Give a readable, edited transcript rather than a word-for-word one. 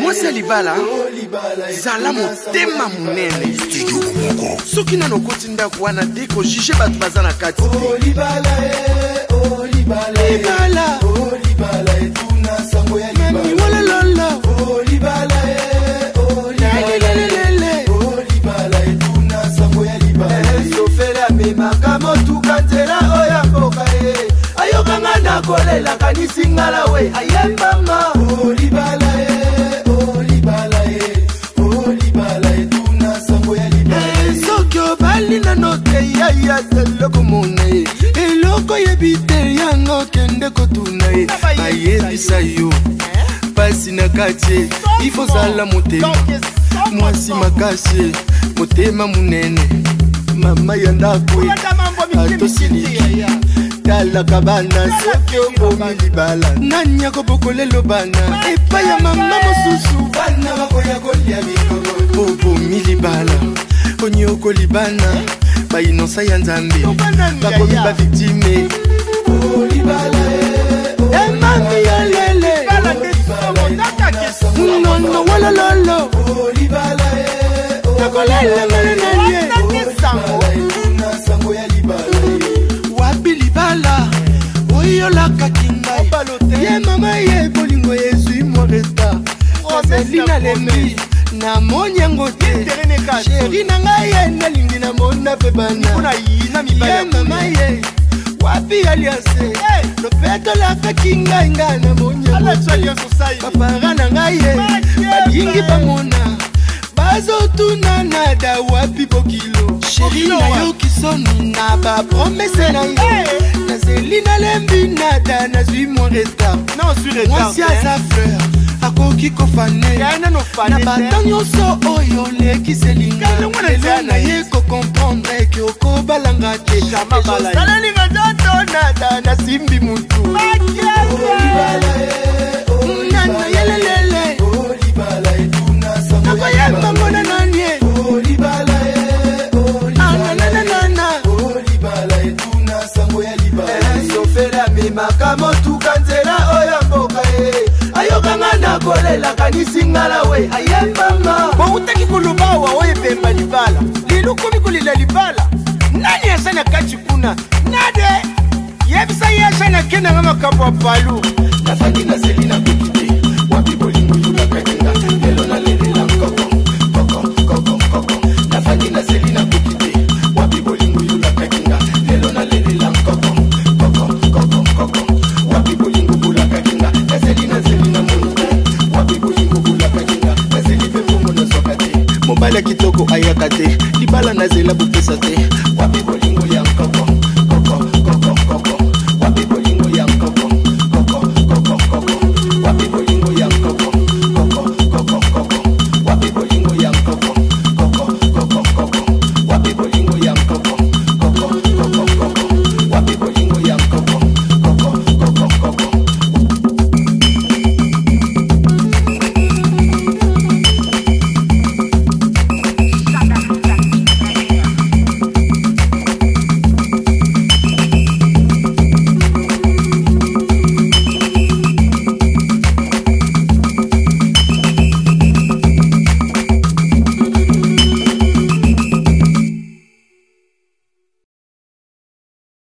mwasi libala zala motema munene soki nano okoti ndako wana te kojige bato baza na kati ayokanga nakolela kanisi ngala we ayembanga olibala tuna sango ya libala soki obali na note yaya seloko mone eloko yebite yango kende kotuna ye ayebisa yo pasi na kati ifo zala motema mwasi makasi motema munene mama ya ndako atosiliki talaka bana soki obomi libala nani akobokolelo bana epai ya mama mosusu bana bakoya kolia mikolo obomi libala onyoko libana bainosa ya nzambe bakomi baviktime emami ya lele nono walololo nakolela ngana naye wapi libala oyolaka kingai ye mama ye bolingo yezwi moresta selina lembi na monyango te sheri na ngai ye nalingi na mona pe bana ye mama ye wapi aliase lopetolaka kingai ngai na monyango papara na ngai ye balingi bamona bazotuna nada wapi bokilo sheri na yo kisoni na bapromese na ye nazeli nalembi nada nazwi mon retard mwasi aza fleur akoki kofane na bata nyonso oyo lekiselinga lelo na ye kokomprendre ke okobalanga te salalinga nzoto nada nasimbi mutu nana yelelele nakoyemba mona nanie sofela mimaka motuka nzela oyo mboka ye ayokanga nakolela kanisi ngala we ayembanga boutaki kulubawa oyo pemba libala lilukomi kulila libala nani asana kati kuna nade yebisa yasana kenanga makambo apalu